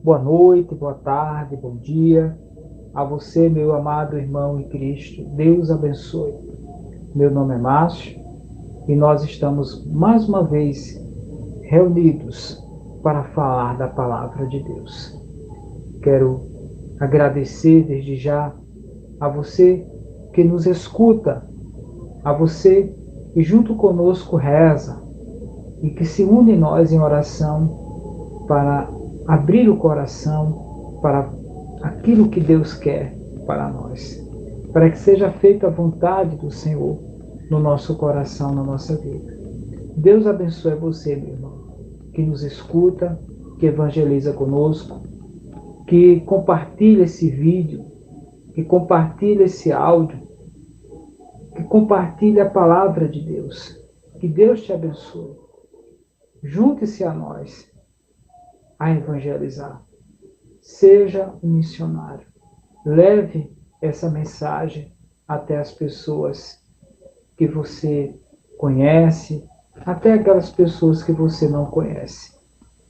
Boa noite, boa tarde, bom dia a você, meu amado irmão em Cristo. Deus abençoe. Meu nome é Márcio e nós estamos mais uma vez reunidos para falar da palavra de Deus. Quero agradecer desde já a você que nos escuta, a você que junto conosco reza e que se une nós em oração para abrir o coração para aquilo que Deus quer para nós, para que seja feita a vontade do Senhor no nosso coração, na nossa vida. Deus abençoe você, meu irmão, que nos escuta, que evangeliza conosco, que compartilha esse vídeo, que compartilha esse áudio, que compartilha a palavra de Deus. Que Deus te abençoe. Junte-se a nós a evangelizar. Seja um missionário. Leve essa mensagem até as pessoas que você conhece, até aquelas pessoas que você não conhece.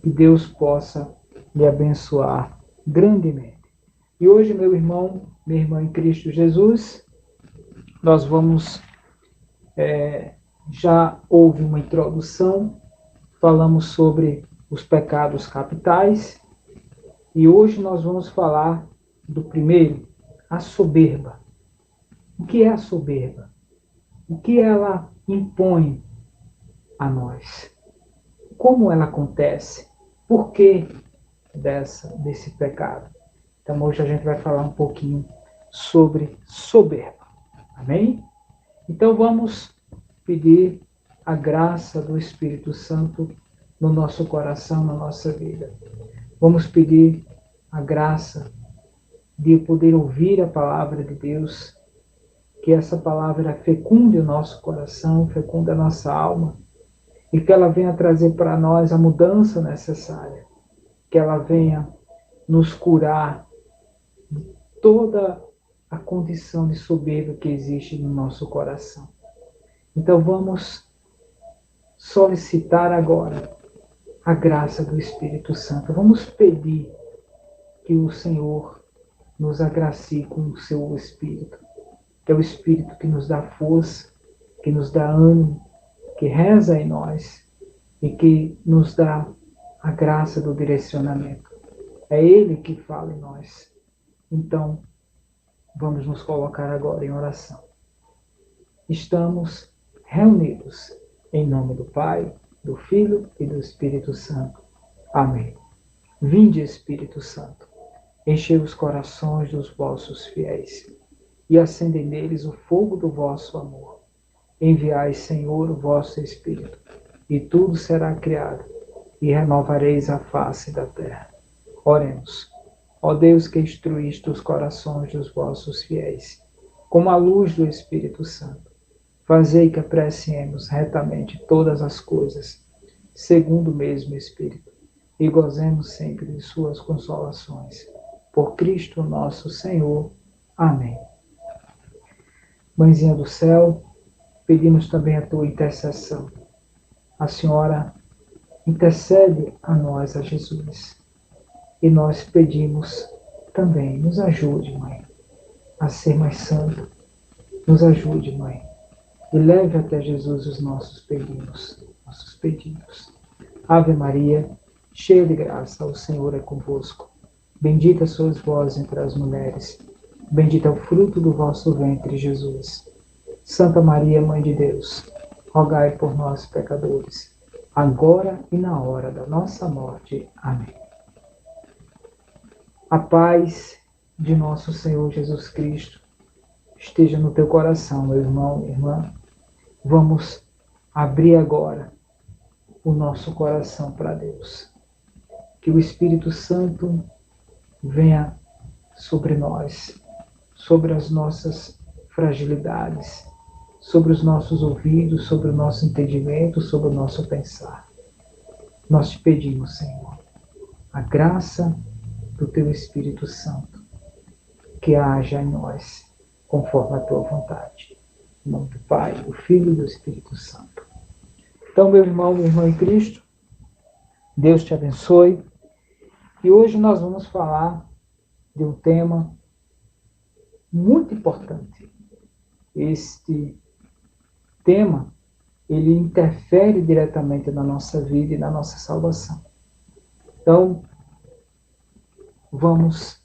Que Deus possa lhe abençoar grandemente. E hoje, meu irmão, minha irmã em Cristo Jesus, nós vamos... já houve uma introdução, falamos sobre os pecados capitais, e hoje nós vamos falar do primeiro, a soberba. O que é a soberba? O que ela impõe a nós? Como ela acontece? Por que desse pecado? Então hoje a gente vai falar um pouquinho sobre soberba. Amém? Então vamos pedir a graça do Espírito Santo no nosso coração, na nossa vida. Vamos pedir a graça de poder ouvir a palavra de Deus, que essa palavra fecunde o nosso coração, fecunde a nossa alma, e que ela venha trazer para nós a mudança necessária, que ela venha nos curar de toda a condição de soberba que existe no nosso coração. Então vamos solicitar agora a graça do Espírito Santo. Vamos pedir que o Senhor nos agracie com o seu Espírito, que é o Espírito que nos dá força, que nos dá ânimo, que reza em nós e que nos dá a graça do direcionamento. É Ele que fala em nós. Então, vamos nos colocar agora em oração. Estamos reunidos em nome do Pai, do Filho e do Espírito Santo. Amém. Vinde, Espírito Santo, enchei os corações dos vossos fiéis e acendei neles o fogo do vosso amor. Enviai, Senhor, o vosso Espírito, e tudo será criado, e renovareis a face da terra. Oremos. Ó Deus, que instruíste os corações dos vossos fiéis, como a luz do Espírito Santo, fazei que apreciemos retamente todas as coisas, segundo o mesmo Espírito, e gozemos sempre de suas consolações. Por Cristo nosso Senhor. Amém. Mãezinha do céu, pedimos também a tua intercessão. A Senhora intercede a nós, a Jesus. E nós pedimos também, nos ajude, Mãe, a ser mais santo. Nos ajude, Mãe, e leve até Jesus os nossos pedidos. Ave Maria, cheia de graça, o Senhor é convosco. Bendita sois vós entre as mulheres. Bendito é o fruto do vosso ventre, Jesus. Santa Maria, Mãe de Deus, rogai por nós, pecadores, agora e na hora da nossa morte. Amém. A paz de nosso Senhor Jesus Cristo esteja no teu coração, meu irmão, minha irmã. Vamos abrir agora o nosso coração para Deus. Que o Espírito Santo venha sobre nós, sobre as nossas fragilidades, sobre os nossos ouvidos, sobre o nosso entendimento, sobre o nosso pensar. Nós te pedimos, Senhor, a graça do teu Espírito Santo, que haja em nós, conforme a tua vontade. Em nome do Pai, do Filho e do Espírito Santo. Então, meu irmão, minha irmã em Cristo, Deus te abençoe. E hoje nós vamos falar de um tema muito importante. Este tema, ele interfere diretamente na nossa vida e na nossa salvação. Então, vamos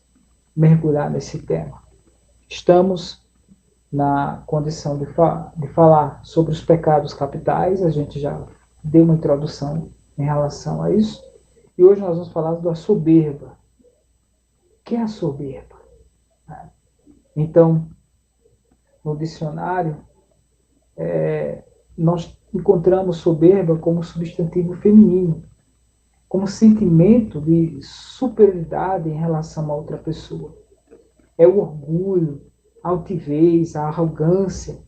mergulhar nesse tema. Estamos na condição de falar sobre os pecados capitais, a gente já deu uma introdução em relação a isso, e hoje nós vamos falar da soberba. O que é a soberba? Então, no dicionário, nós encontramos soberba como substantivo feminino, como sentimento de superioridade em relação a outra pessoa. É o orgulho, a altivez, a arrogância,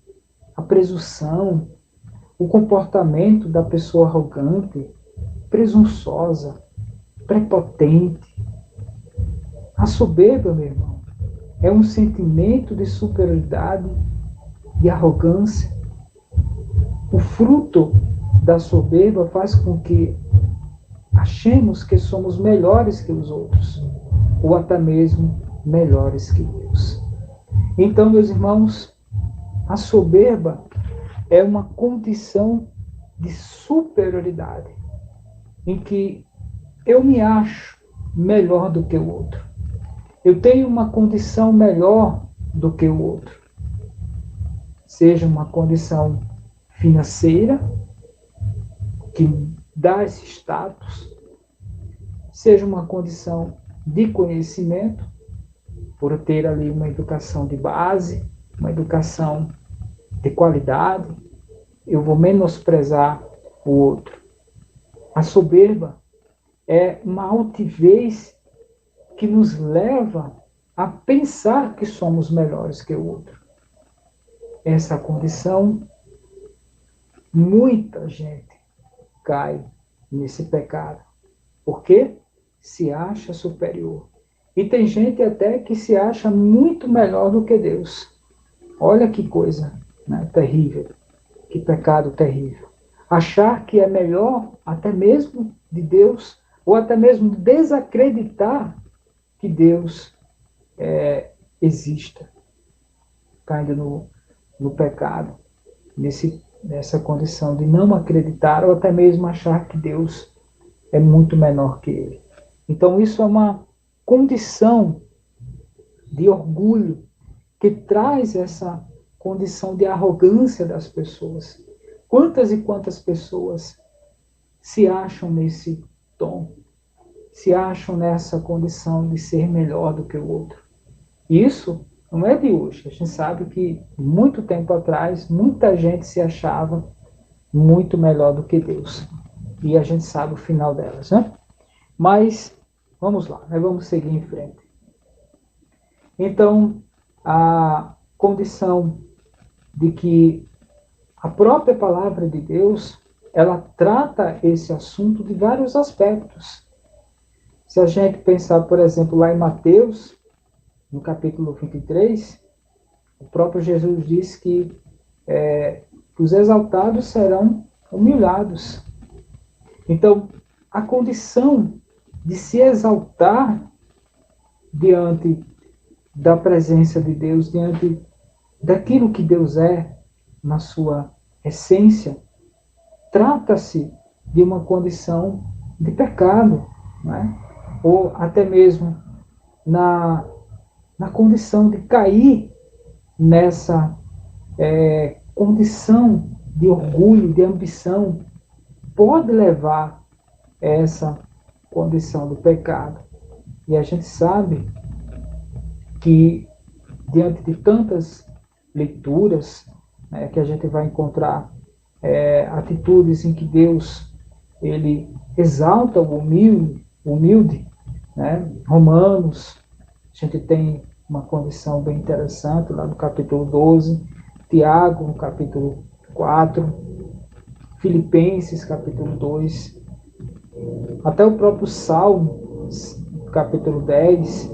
a presunção, o comportamento da pessoa arrogante, presunçosa, prepotente. A soberba, meu irmão, é um sentimento de superioridade, de arrogância. O fruto da soberba faz com que achemos que somos melhores que os outros, ou até mesmo melhores que Deus. Então, meus irmãos, a soberba é uma condição de superioridade, em que eu me acho melhor do que o outro. Eu tenho uma condição melhor do que o outro. Seja uma condição financeira, que dá esse status, seja uma condição de conhecimento, por ter ali uma educação de base, uma educação de qualidade, eu vou menosprezar o outro. A soberba é uma altivez que nos leva a pensar que somos melhores que o outro. Essa condição, muita gente cai nesse pecado, porque se acha superior. E tem gente até que se acha muito melhor do que Deus. Olha que coisa, né, terrível, que pecado terrível. Achar que é melhor até mesmo de Deus, ou até mesmo desacreditar que Deus exista. Caindo no pecado, nessa condição de não acreditar, ou até mesmo achar que Deus é muito menor que ele. Então isso é uma condição de orgulho que traz essa condição de arrogância das pessoas. Quantas e quantas pessoas se acham nesse tom, se acham nessa condição de ser melhor do que o outro. Isso não é de hoje. A gente sabe que muito tempo atrás, muita gente se achava muito melhor do que Deus. E a gente sabe o final delas, né? Mas vamos lá, vamos seguir em frente. Então, a condição de que a própria palavra de Deus, ela trata esse assunto de vários aspectos. Se a gente pensar, por exemplo, lá em Mateus, no capítulo 23, o próprio Jesus diz que os exaltados serão humilhados. Então, a condição de se exaltar diante da presença de Deus, diante daquilo que Deus é na sua essência, trata-se de uma condição de pecado, né? Ou até mesmo na condição de cair nessa condição de orgulho, de ambição, pode levar a essa condição do pecado. E a gente sabe que, diante de tantas leituras, que a gente vai encontrar atitudes em que Deus ele exalta o humilde, né? Romanos, a gente tem uma condição bem interessante lá no capítulo 12, Tiago, no capítulo 4, Filipenses, capítulo 2, até o próprio Salmo, capítulo 10,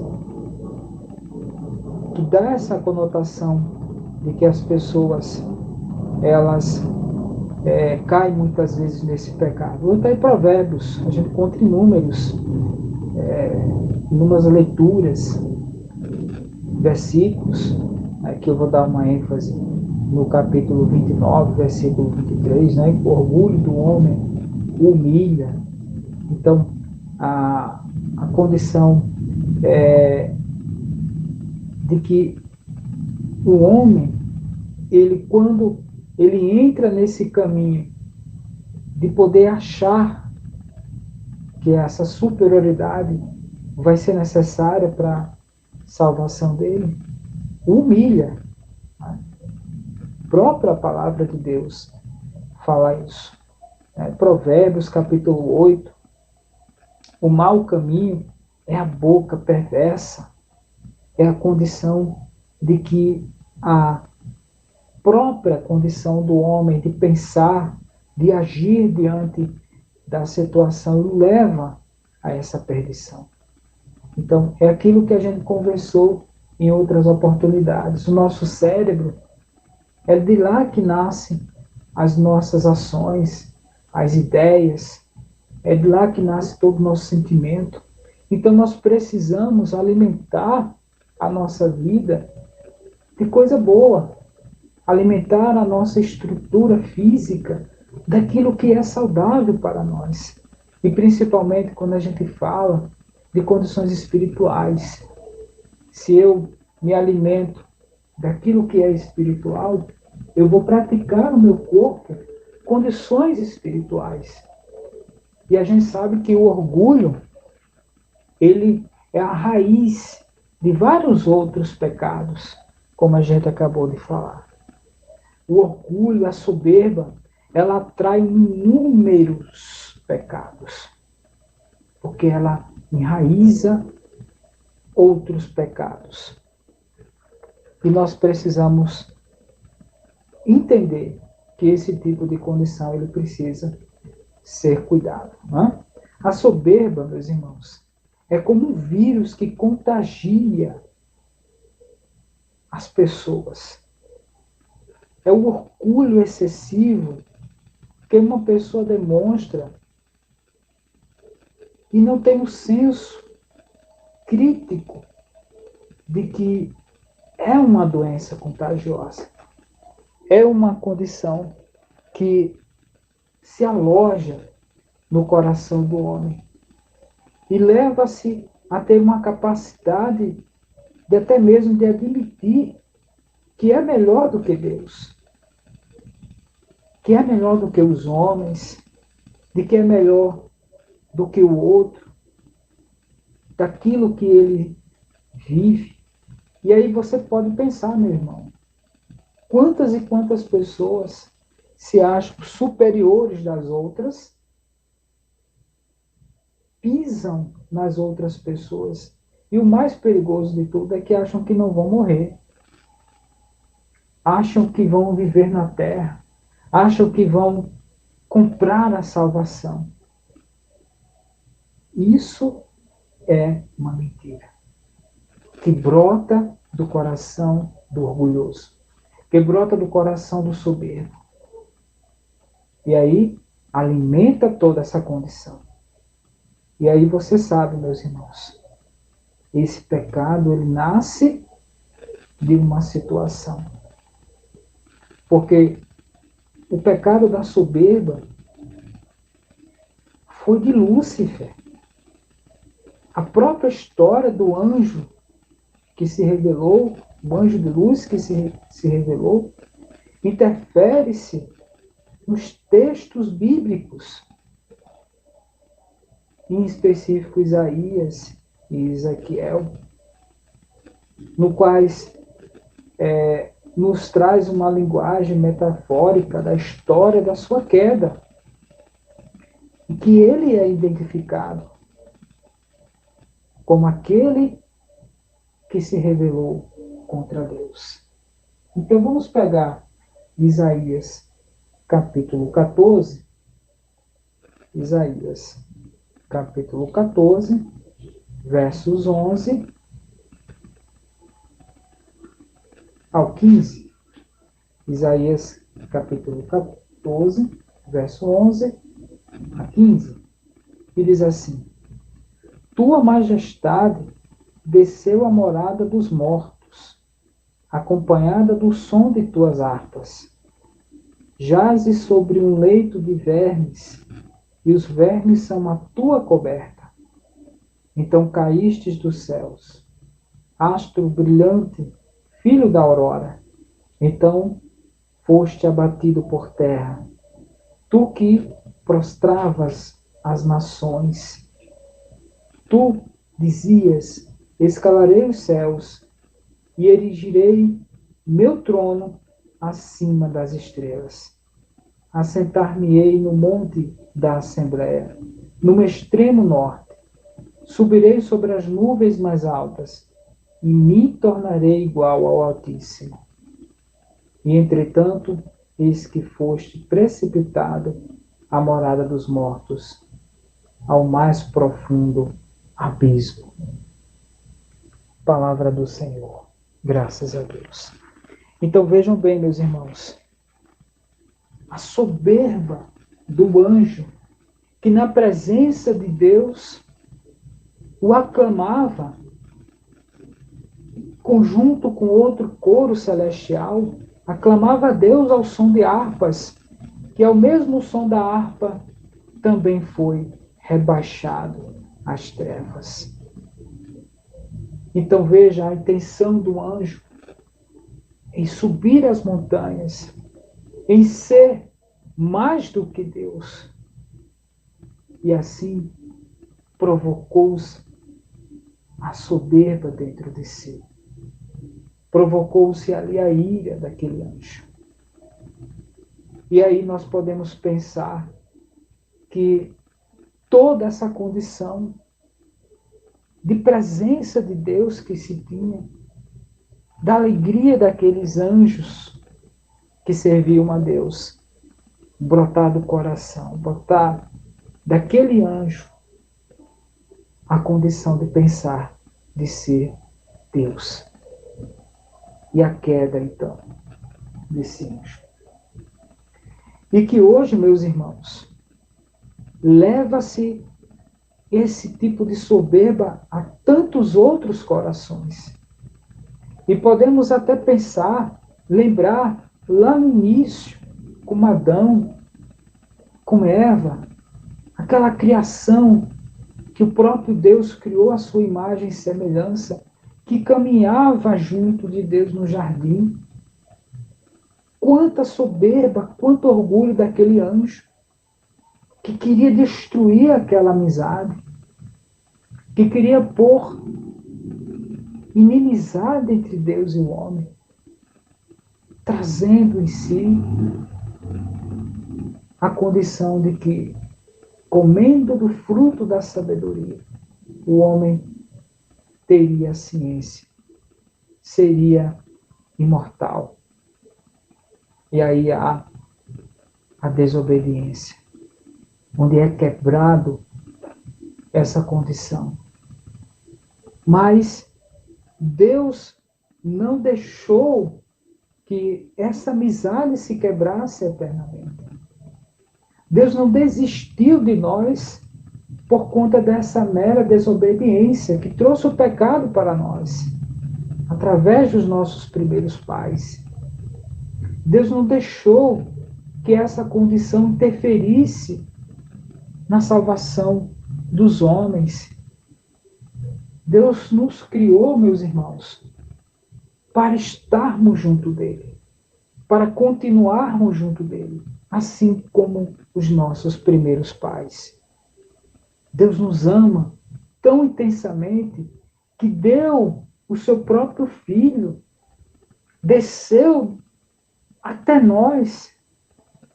que dá essa conotação de que as pessoas, elas caem muitas vezes nesse pecado. Ou até em Provérbios, a gente encontra inúmeros numas leituras, versículos, aqui eu vou dar uma ênfase no capítulo 29, versículo 23, né? O orgulho do homem o humilha. Então, a condição de que o homem, quando ele entra nesse caminho de poder achar que essa superioridade vai ser necessária para a salvação dele, o humilha. A própria palavra de Deus fala isso. Provérbios capítulo 8, o mau caminho é a boca perversa, é a condição de que a própria condição do homem de pensar, de agir diante da situação o leva a essa perdição. Então, é aquilo que a gente conversou em outras oportunidades. O nosso cérebro, é de lá que nascem as nossas ações, as ideias, é de lá que nasce todo o nosso sentimento. Então, nós precisamos alimentar a nossa vida de coisa boa, alimentar a nossa estrutura física daquilo que é saudável para nós. E principalmente quando a gente fala de condições espirituais. Se eu me alimento daquilo que é espiritual, eu vou praticar no meu corpo condições espirituais. E a gente sabe que o orgulho, ele é a raiz de vários outros pecados, como a gente acabou de falar. O orgulho, a soberba, ela atrai inúmeros pecados, porque ela enraiza outros pecados. E nós precisamos entender que esse tipo de condição ele precisa ser cuidado. Né? A soberba, meus irmãos, é como um vírus que contagia as pessoas. É o orgulho excessivo que uma pessoa demonstra e não tem o senso crítico de que é uma doença contagiosa. É uma condição que se aloja no coração do homem e leva-se a ter uma capacidade de até mesmo de admitir que é melhor do que Deus, que é melhor do que os homens, de que é melhor do que o outro, daquilo que ele vive. E aí você pode pensar, meu irmão, quantas e quantas pessoas se acham superiores das outras, pisam nas outras pessoas. E o mais perigoso de tudo é que acham que não vão morrer. Acham que vão viver na terra. Acham que vão comprar a salvação. Isso é uma mentira que brota do coração do orgulhoso, que brota do coração do soberbo. E aí alimenta toda essa condição. E aí você sabe, meus irmãos, esse pecado ele nasce de uma situação. Porque o pecado da soberba foi de Lúcifer. A própria história do anjo que se revelou, o anjo de luz que se revelou, interfere-se nos textos bíblicos, em específico Isaías e Ezequiel, no quais nos traz uma linguagem metafórica da história da sua queda, e que ele é identificado como aquele que se rebelou contra Deus. Então vamos pegar Isaías capítulo 14, Isaías capítulo 14, versos 11 ao 15. Isaías capítulo 14, verso 11 a 15. E diz assim: tua majestade desceu à morada dos mortos, acompanhada do som de tuas harpas. Jazes sobre um leito de vermes, e os vermes são a tua coberta. Então caístes dos céus, astro brilhante, filho da aurora. Então foste abatido por terra, tu que prostravas as nações. Tu dizias: escalarei os céus e erigirei meu trono acima das estrelas. Assentar-me-ei no monte da Assembleia, no extremo norte. Subirei sobre as nuvens mais altas e me tornarei igual ao Altíssimo. E, entretanto, eis que foste precipitado à morada dos mortos, ao mais profundo abismo. Palavra do Senhor. Graças a Deus. Então vejam bem, meus irmãos, a soberba do anjo, que na presença de Deus o aclamava, conjunto com outro coro celestial, aclamava a Deus ao som de harpas, que ao mesmo som da harpa também foi rebaixado às trevas. Então veja a intenção do anjo em subir as montanhas, em ser mais do que Deus. E assim provocou-se a soberba dentro de si. Provocou-se ali a ira daquele anjo. E aí nós podemos pensar que toda essa condição de presença de Deus que se tinha, da alegria daqueles anjos que serviam a Deus, brotar do coração, brotar daquele anjo a condição de pensar, de ser Deus. E a queda, então, desse anjo. E que hoje, meus irmãos, leva-se esse tipo de soberba a tantos outros corações. E podemos até pensar, lembrar lá no início, com Adão, com Eva, aquela criação que o próprio Deus criou à sua imagem e semelhança, que caminhava junto de Deus no jardim. Quanta soberba, quanto orgulho daquele anjo, que queria destruir aquela amizade, que queria pôr inimizade entre Deus e o homem, trazendo em si a condição de que, comendo do fruto da sabedoria, o homem teria a ciência, seria imortal. E aí há a desobediência, onde é quebrado essa condição. Mas Deus não deixou que essa amizade se quebrasse eternamente. Deus não desistiu de nós por conta dessa mera desobediência que trouxe o pecado para nós, através dos nossos primeiros pais. Deus não deixou que essa condição interferisse na salvação dos homens. Deus nos criou, meus irmãos, para estarmos junto dele, para continuarmos junto dele, assim como os nossos primeiros pais. Deus nos ama tão intensamente que deu o seu próprio Filho, desceu até nós.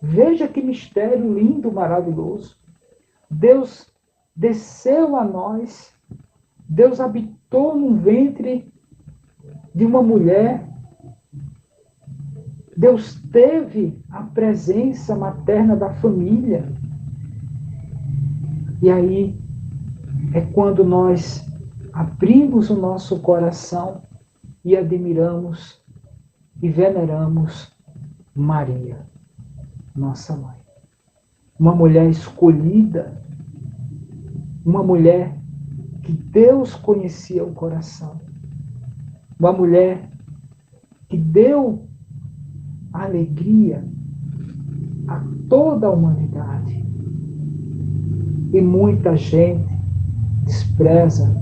Veja que mistério lindo, maravilhoso. Deus desceu a nós, Deus habitou no ventre de uma mulher, Deus teve a presença materna da família. E aí é quando nós abrimos o nosso coração e admiramos e veneramos Maria, nossa mãe. Uma mulher escolhida, uma mulher que Deus conhecia o coração. Uma mulher que deu alegria a toda a humanidade. E muita gente despreza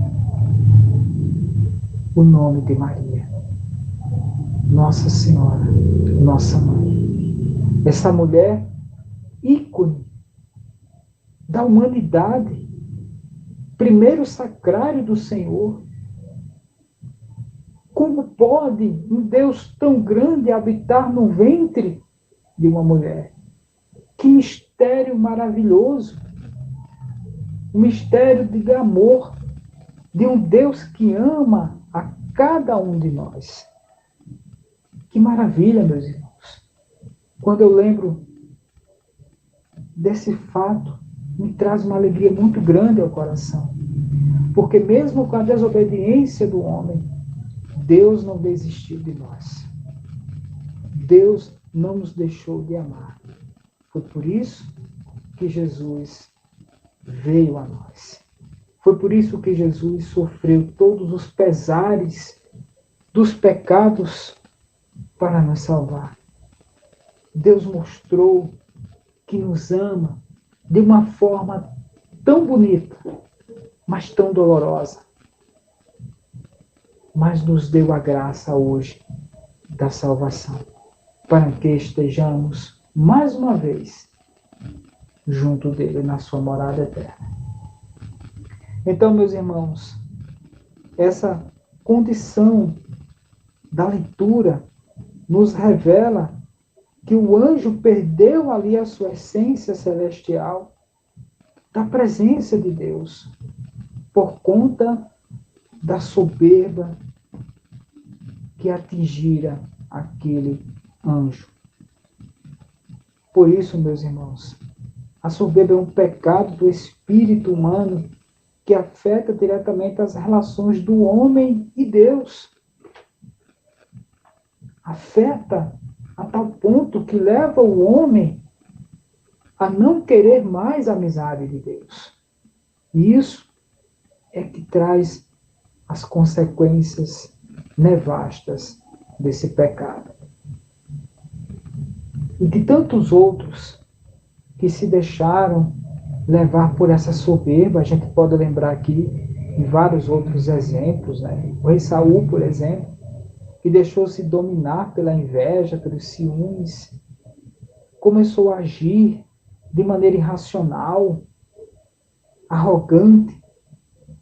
o nome de Maria, Nossa Senhora, nossa mãe. Essa mulher, ícone da humanidade, primeiro sacrário do Senhor. Como pode um Deus tão grande habitar no ventre de uma mulher? Que mistério maravilhoso! Um mistério de amor de um Deus que ama a cada um de nós. Que maravilha, meus irmãos! Quando eu lembro desse fato, me traz uma alegria muito grande ao coração. Porque mesmo com a desobediência do homem, Deus não desistiu de nós. Deus não nos deixou de amar. Foi por isso que Jesus veio a nós. Foi por isso que Jesus sofreu todos os pesares dos pecados para nos salvar. Deus mostrou que nos ama de uma forma tão bonita, mas tão dolorosa. Mas nos deu a graça hoje da salvação, para que estejamos mais uma vez junto dele na sua morada eterna. Então, meus irmãos, essa condição da leitura nos revela que o anjo perdeu ali a sua essência celestial da presença de Deus por conta da soberba que atingira aquele anjo. Por isso, meus irmãos, a soberba é um pecado do espírito humano que afeta diretamente as relações do homem e Deus. Afeta a tal ponto que leva o homem a não querer mais a amizade de Deus. E isso é que traz as consequências nefastas desse pecado. E de tantos outros que se deixaram levar por essa soberba, a gente pode lembrar aqui de vários outros exemplos, né? O rei Saul, por exemplo, que deixou-se dominar pela inveja, pelos ciúmes, começou a agir de maneira irracional, arrogante,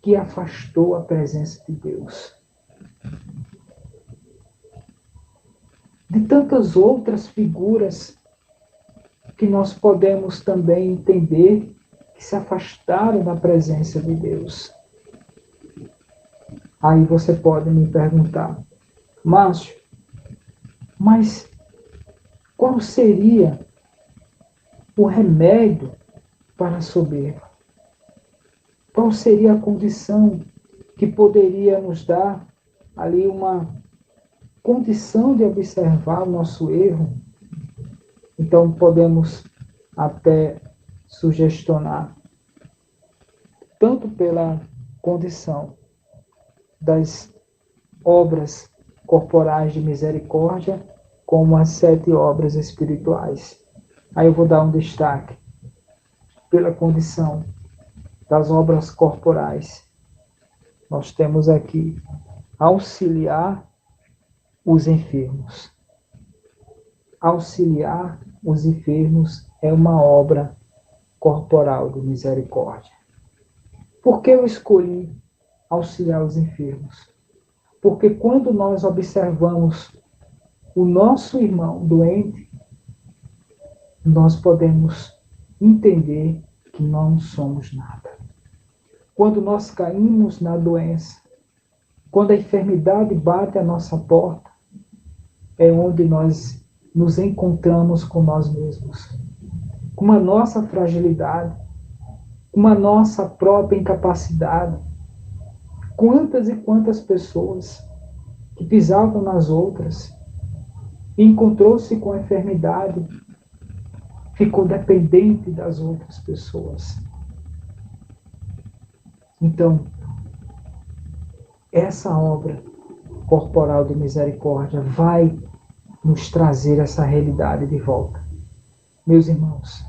que afastou a presença de Deus. De tantas outras figuras que nós podemos também entender que se afastaram da presença de Deus. Aí você pode me perguntar, Márcio, mas qual seria o remédio para a soberba? Qual seria a condição que poderia nos dar ali uma condição de observar o nosso erro? Então podemos até sugestionar, tanto pela condição das obras corporais de misericórdia, como as 7 obras espirituais. Aí eu vou dar um destaque pela condição das obras corporais. Nós temos aqui auxiliar os enfermos. Auxiliar os enfermos é uma obra corporal de misericórdia. Por que eu escolhi auxiliar os enfermos? Porque quando nós observamos o nosso irmão doente, nós podemos entender que não somos nada. Quando nós caímos na doença, quando a enfermidade bate à nossa porta, é onde nós nos encontramos com nós mesmos, com a nossa fragilidade, com a nossa própria incapacidade. Quantas e quantas pessoas que pisavam nas outras e encontrou-se com a enfermidade, ficou dependente das outras pessoas. Então, essa obra corporal de misericórdia vai nos trazer essa realidade de volta. Meus irmãos,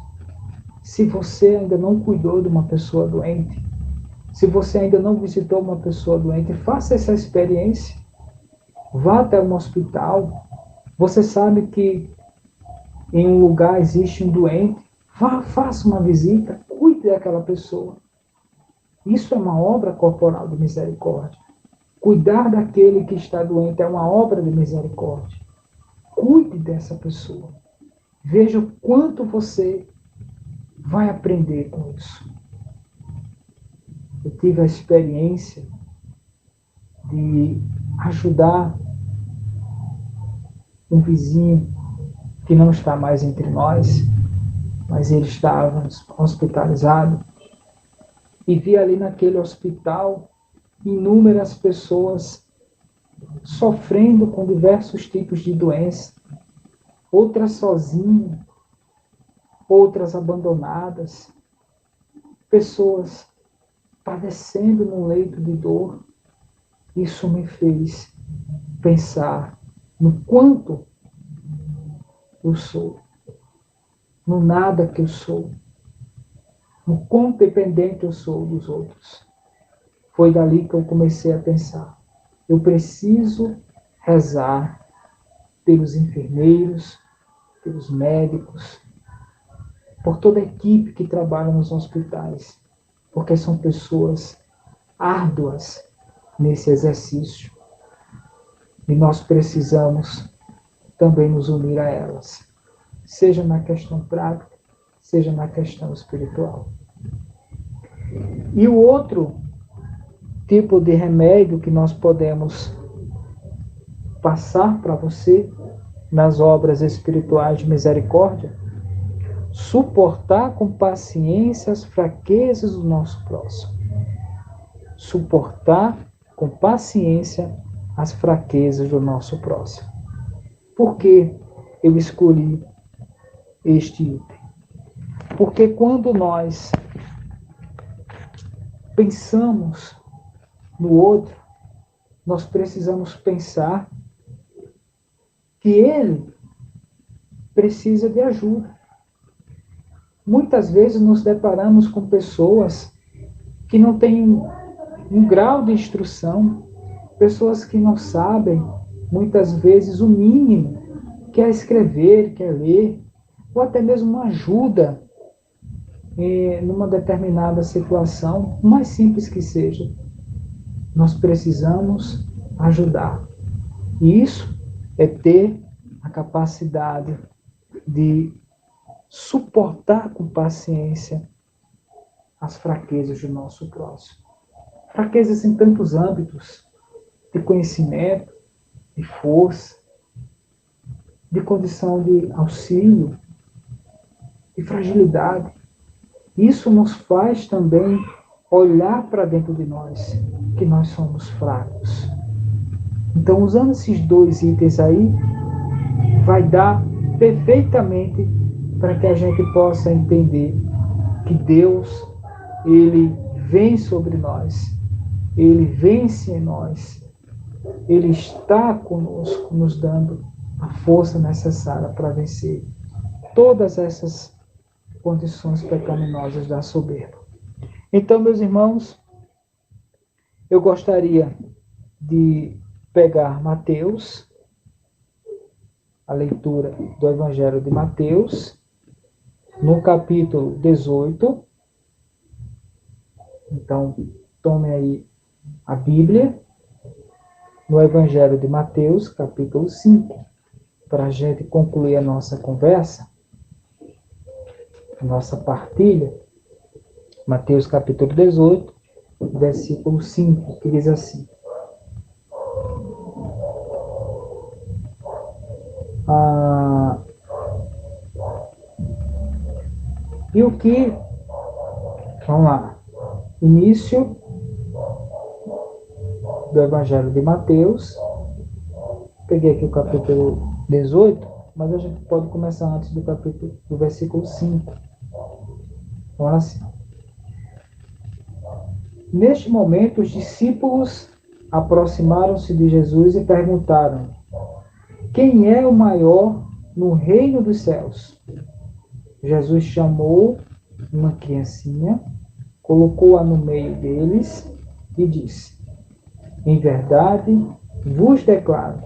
se você ainda não cuidou de uma pessoa doente, se você ainda não visitou uma pessoa doente, faça essa experiência. Vá até um hospital. Você sabe que em um lugar existe um doente. Vá, faça uma visita, cuide daquela pessoa. Isso é uma obra corporal de misericórdia. Cuidar daquele que está doente é uma obra de misericórdia. Cuide dessa pessoa. Veja o quanto você vai aprender com isso. Eu tive a experiência de ajudar um vizinho que não está mais entre nós, mas ele estava hospitalizado, e vi ali naquele hospital inúmeras pessoas sofrendo com diversos tipos de doença, outras sozinhas, outras abandonadas, pessoas padecendo num leito de dor. Isso me fez pensar no quanto eu sou, no nada que eu sou, no quão dependente eu sou dos outros. Foi dali que eu comecei a pensar. Eu preciso rezar pelos enfermeiros, pelos médicos, por toda a equipe que trabalha nos hospitais, porque são pessoas árduas nesse exercício. E nós precisamos também nos unir a elas, seja na questão prática, seja na questão espiritual. E o outro tipo de remédio que nós podemos passar para você nas obras espirituais de misericórdia, suportar com paciência as fraquezas do nosso próximo. Suportar com paciência as fraquezas do nosso próximo. Por que eu escolhi este item? Porque quando nós pensamos no outro, nós precisamos pensar que ele precisa de ajuda. Muitas vezes nos deparamos com pessoas que não têm um grau de instrução, pessoas que não sabem, muitas vezes, o mínimo, que é escrever, que é ler, ou até mesmo uma ajuda numa determinada situação, o mais simples que seja. Nós precisamos ajudar. E isso é ter a capacidade de suportar com paciência as fraquezas do nosso próximo. Fraquezas em tantos âmbitos, de conhecimento, de força, de condição de auxílio, de fragilidade. Isso nos faz também olhar para dentro de nós, que nós somos fracos. Então, usando esses dois itens aí, vai dar perfeitamente para que a gente possa entender que Deus, Ele vem sobre nós, Ele vence em nós, Ele está conosco, nos dando a força necessária para vencer todas essas condições pecaminosas da soberba. Então, meus irmãos, eu gostaria de pegar Mateus, a leitura do Evangelho de Mateus, no capítulo 18. Então, tome aí a Bíblia, no Evangelho de Mateus, capítulo 5, para a gente concluir a nossa conversa, a nossa partilha. Mateus, capítulo 18, versículo 5, que diz assim: e o que... Vamos lá. Início do Evangelho de Mateus. Peguei aqui o capítulo 18, mas a gente pode começar antes do versículo 5. Vamos assim. Neste momento, os discípulos aproximaram-se de Jesus e perguntaram: quem é o maior no reino dos céus? Jesus chamou uma criancinha, colocou-a no meio deles e disse: em verdade vos declaro,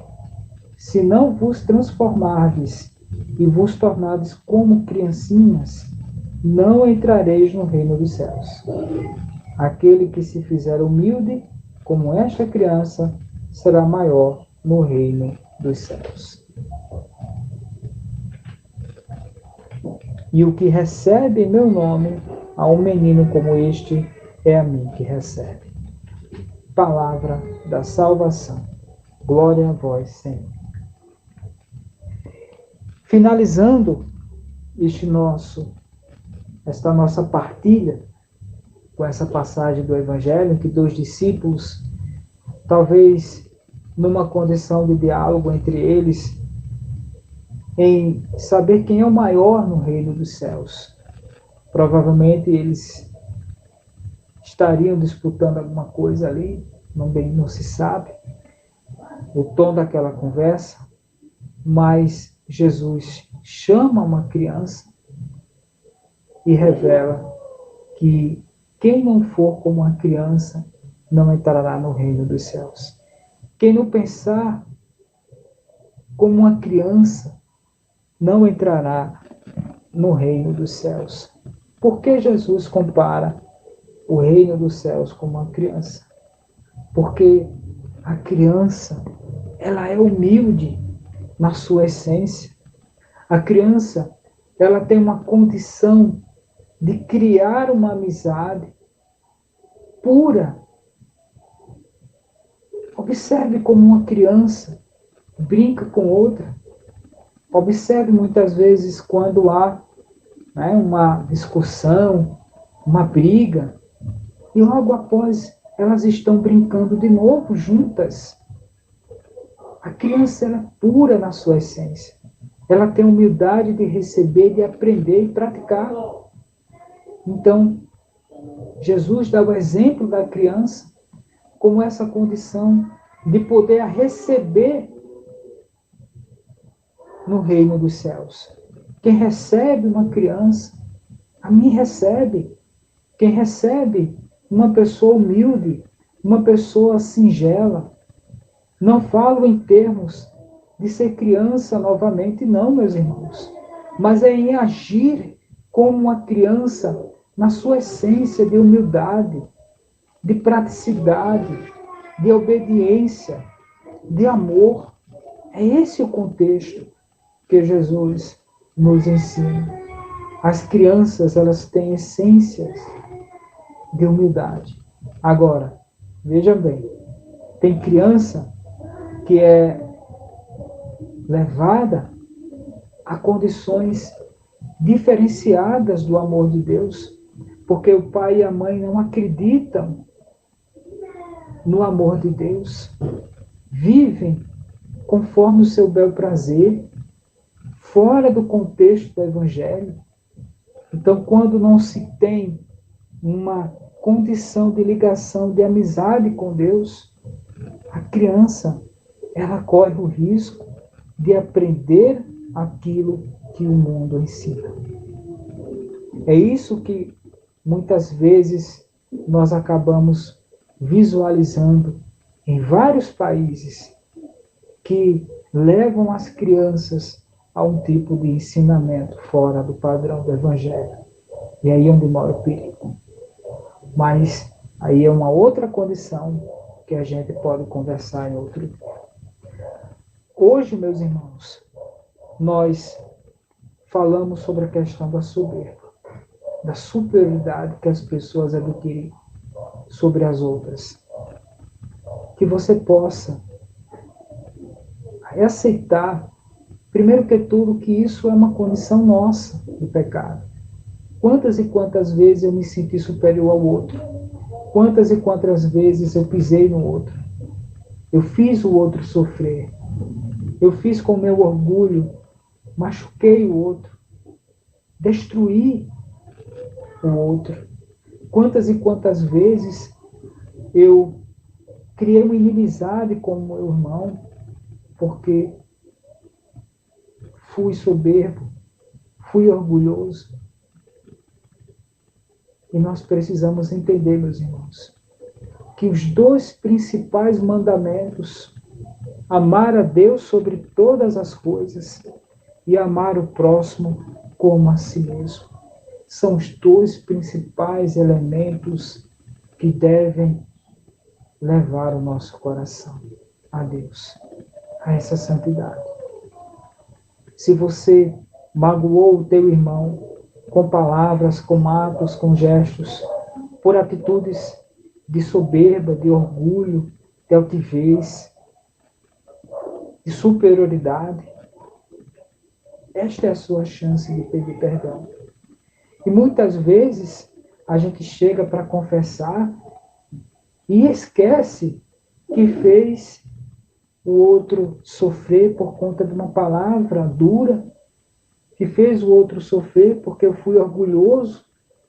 se não vos transformardes e vos tornardes como criancinhas, não entrareis no reino dos céus. Aquele que se fizer humilde, como esta criança, será maior no reino dos céus. E o que recebe em meu nome, a um menino como este, é a mim que recebe. Palavra da salvação. Glória a vós, Senhor. Finalizando esta nossa partilha com essa passagem do Evangelho, que dois discípulos, talvez numa condição de diálogo entre eles, em saber quem é o maior no reino dos céus. Provavelmente eles estariam disputando alguma coisa ali, não se sabe o tom daquela conversa, mas Jesus chama uma criança e revela que quem não for como uma criança não entrará no reino dos céus. Quem não pensar como uma criança não entrará no reino dos céus. Por que Jesus compara o reino dos céus com uma criança? Porque a criança, ela é humilde na sua essência. A criança, ela tem uma condição de criar uma amizade pura. Observe como uma criança brinca com outra. Observe muitas vezes quando há uma discussão, uma briga, e logo após elas estão brincando de novo juntas. A criança ela é pura na sua essência. Ela tem humildade de receber, de aprender e praticar. Então, Jesus dá o exemplo da criança como essa condição de poder receber no reino dos céus. Quem recebe uma criança, a mim recebe. Quem recebe uma pessoa humilde, uma pessoa singela. Não falo em termos de ser criança novamente, não, meus irmãos. Mas é em agir como uma criança na sua essência de humildade, de praticidade, de obediência, de amor. É esse o contexto que Jesus nos ensina. As crianças, elas têm essências de humildade. Agora, veja bem, tem criança que é levada a condições diferenciadas do amor de Deus, porque o pai e a mãe não acreditam no amor de Deus, vivem conforme o seu bel prazer, fora do contexto do Evangelho. Então, quando não se tem uma condição de ligação, de amizade com Deus, a criança, ela corre o risco de aprender aquilo que o mundo ensina. É isso que muitas vezes nós acabamos visualizando em vários países que levam as crianças a um tipo de ensinamento fora do padrão do Evangelho. E aí é onde mora o perigo. Mas aí é uma outra condição que a gente pode conversar em outro dia. Hoje, meus irmãos, nós falamos sobre a questão da soberba, da superioridade que as pessoas adquirem sobre as outras. Que você possa aceitar, primeiro que tudo, que isso é uma condição nossa de pecado. Quantas e quantas vezes eu me senti superior ao outro? Quantas e quantas vezes eu pisei no outro? Eu fiz o outro sofrer. Eu fiz com o meu orgulho, machuquei o outro, destruí o outro. Quantas e quantas vezes eu criei uma inimizade com o meu irmão, porque fui soberbo, fui orgulhoso. E nós precisamos entender, meus irmãos, que os dois principais mandamentos, amar a Deus sobre todas as coisas e amar o próximo como a si mesmo, são os dois principais elementos que devem levar o nosso coração a Deus, a essa santidade. Se você magoou o teu irmão com palavras, com atos, com gestos, por atitudes de soberba, de orgulho, de altivez, de superioridade, esta é a sua chance de pedir perdão. E muitas vezes a gente chega para confessar e esquece que fez o outro sofrer por conta de uma palavra dura, que fez o outro sofrer porque eu fui orgulhoso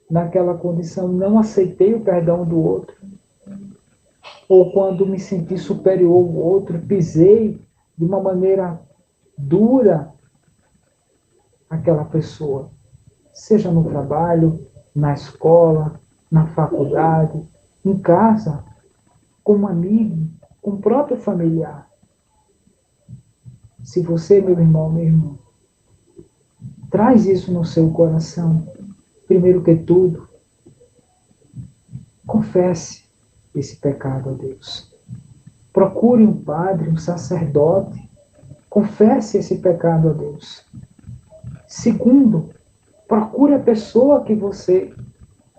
naquela condição, não aceitei o perdão do outro. Ou quando me senti superior ao outro, pisei de uma maneira dura aquela pessoa, seja no trabalho, na escola, na faculdade, em casa, com um amigo, com o próprio familiar. Se você, meu irmão, minha irmã, traz isso no seu coração, primeiro que tudo, confesse esse pecado a Deus. Procure um padre, um sacerdote, confesse esse pecado a Deus. Segundo, procure a pessoa que você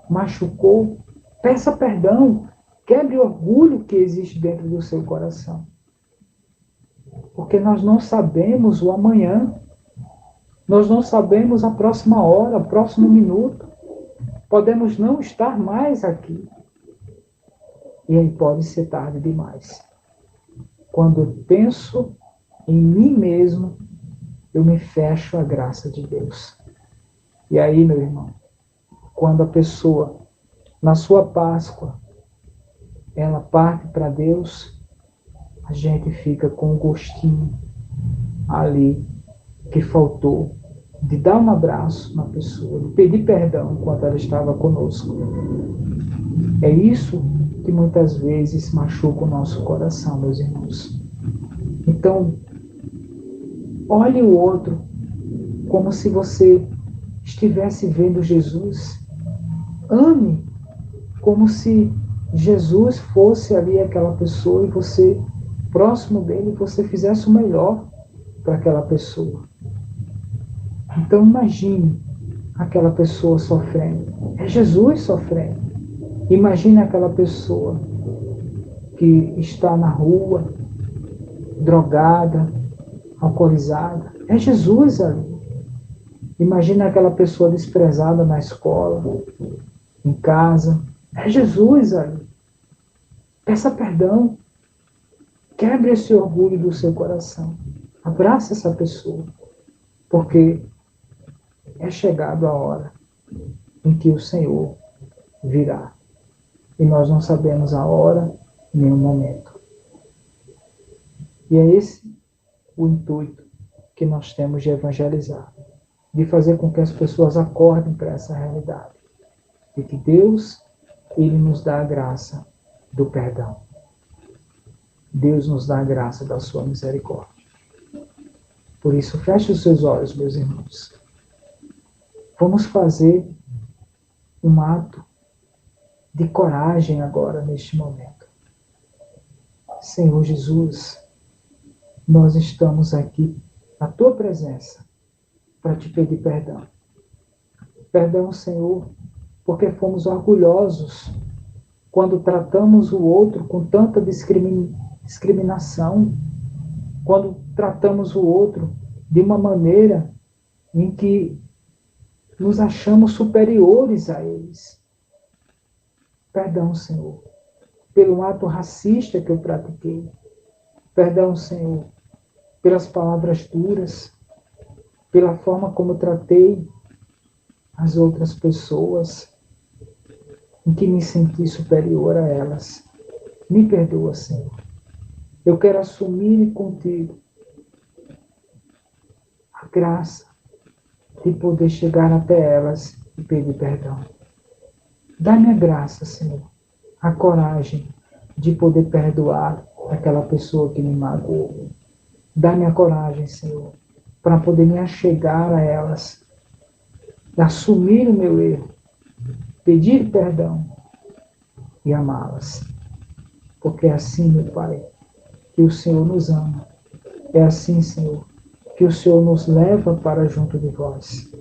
machucou, peça perdão, quebre o orgulho que existe dentro do seu coração. Porque nós não sabemos o amanhã, nós não sabemos a próxima hora, o próximo minuto. Podemos não estar mais aqui. E aí pode ser tarde demais. Quando eu penso em mim mesmo, eu me fecho à graça de Deus. E aí, meu irmão, quando a pessoa, na sua Páscoa, ela parte para Deus, a gente fica com um gostinho ali que faltou de dar um abraço na pessoa, de pedir perdão enquanto ela estava conosco. É isso que muitas vezes machuca o nosso coração, meus irmãos. Então, olhe o outro como se você estivesse vendo Jesus. Ame como se Jesus fosse ali aquela pessoa e você, próximo dele, você fizesse o melhor para aquela pessoa. Então imagine aquela pessoa sofrendo. É Jesus sofrendo. Imagine aquela pessoa que está na rua, drogada, alcoolizada. É Jesus ali. Imagine aquela pessoa desprezada na escola, em casa. É Jesus ali. Peça perdão. Quebre esse orgulho do seu coração. Abrace essa pessoa. Porque é chegado a hora em que o Senhor virá. E nós não sabemos a hora nem o momento. E é esse o intuito que nós temos de evangelizar. De fazer com que as pessoas acordem para essa realidade. De que Deus, Ele nos dá a graça do perdão. Deus nos dá a graça da sua misericórdia. Por isso, feche os seus olhos, meus irmãos. Vamos fazer um ato de coragem agora, neste momento. Senhor Jesus, nós estamos aqui na Tua presença para Te pedir perdão. Perdão, Senhor, porque fomos orgulhosos quando tratamos o outro com tanta discriminação, quando tratamos o outro de uma maneira em que nos achamos superiores a eles. Perdão, Senhor, pelo ato racista que eu pratiquei. Perdão, Senhor, pelas palavras duras, pela forma como tratei as outras pessoas, em que me senti superior a elas. Me perdoa, Senhor. Eu quero assumir contigo a graça de poder chegar até elas e pedir perdão. Dá-me a graça, Senhor, a coragem de poder perdoar aquela pessoa que me magoou. Dá-me a coragem, Senhor, para poder me achegar a elas, assumir o meu erro, pedir perdão e amá-las. Porque é assim, meu Pai, que o Senhor nos ama. É assim, Senhor, que o Senhor nos leva para junto de vós.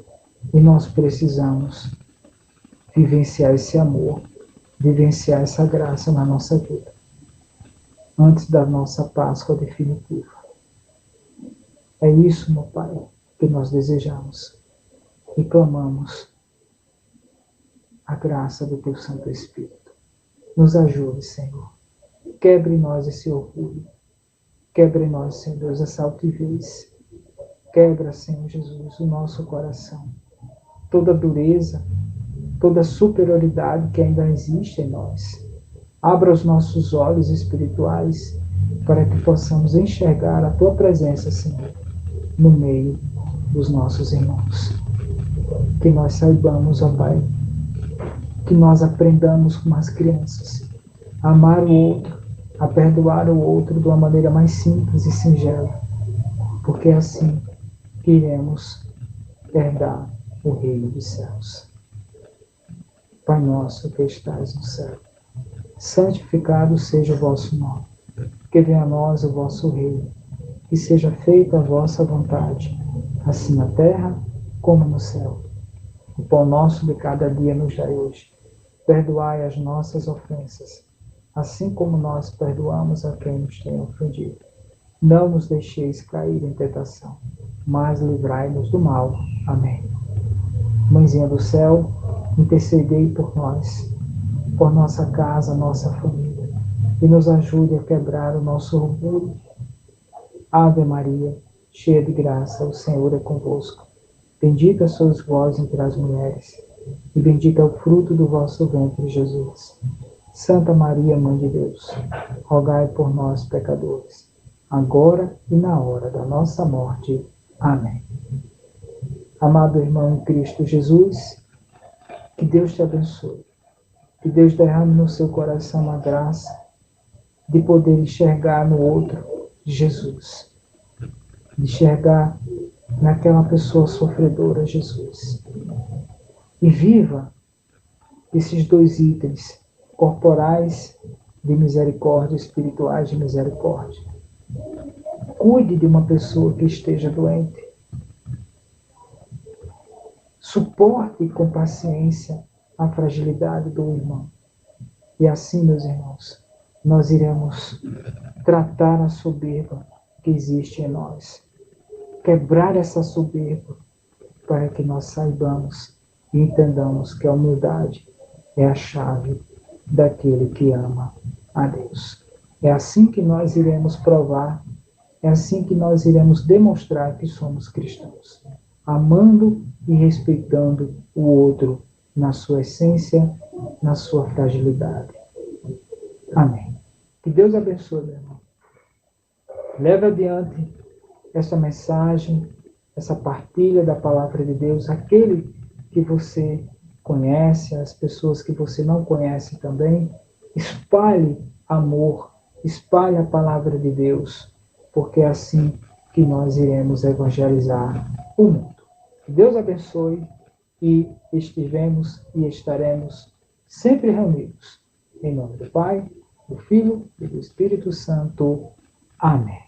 E nós precisamos vivenciar esse amor, vivenciar essa graça na nossa vida, antes da nossa Páscoa definitiva. É isso, meu Pai, que nós desejamos e clamamos a graça do Teu Santo Espírito. Nos ajude, Senhor. Quebre em nós esse orgulho. Quebre em nós, Senhor Deus, essa altivez. Quebra, Senhor Jesus, o nosso coração. Toda dureza, toda superioridade que ainda existe em nós. Abra os nossos olhos espirituais para que possamos enxergar a Tua presença, Senhor, no meio dos nossos irmãos. Que nós saibamos, ó Pai, que nós aprendamos como as crianças a amar o outro, a perdoar o outro de uma maneira mais simples e singela, porque é assim que iremos herdar o reino dos céus. Pai nosso que estais no céu, santificado seja o vosso nome, que venha a nós o vosso reino, que seja feita a vossa vontade, assim na terra como no céu. O pão nosso de cada dia nos dai hoje. Perdoai as nossas ofensas, assim como nós perdoamos a quem nos tem ofendido. Não nos deixeis cair em tentação, mas livrai-nos do mal. Amém. Mãezinha do céu, intercedei por nós, por nossa casa, nossa família, e nos ajude a quebrar o nosso orgulho. Ave Maria, cheia de graça, o Senhor é convosco. Bendita sois vós entre as mulheres, e bendito é o fruto do vosso ventre, Jesus. Santa Maria, Mãe de Deus, rogai por nós, pecadores, agora e na hora da nossa morte. Amém. Amado irmão em Cristo Jesus, que Deus te abençoe. Que Deus derrame no seu coração a graça de poder enxergar no outro Jesus. De enxergar naquela pessoa sofredora Jesus. E viva esses dois itens, corporais de misericórdia, espirituais de misericórdia. Cuide de uma pessoa que esteja doente. Suporte com paciência a fragilidade do irmão. E assim, meus irmãos, nós iremos tratar a soberba que existe em nós. Quebrar essa soberba para que nós saibamos e entendamos que a humildade é a chave daquele que ama a Deus. É assim que nós iremos provar, é assim que nós iremos demonstrar que somos cristãos, amando e respeitando o outro na sua essência, na sua fragilidade. Amém. Que Deus abençoe, meu irmão. Leve adiante essa mensagem, essa partilha da palavra de Deus, aquele que você conhece, as pessoas que você não conhece também. Espalhe amor, espalhe a palavra de Deus, porque é assim que nós iremos evangelizar o mundo. Que Deus abençoe e estivemos e estaremos sempre reunidos. Em nome do Pai, do Filho e do Espírito Santo. Amém.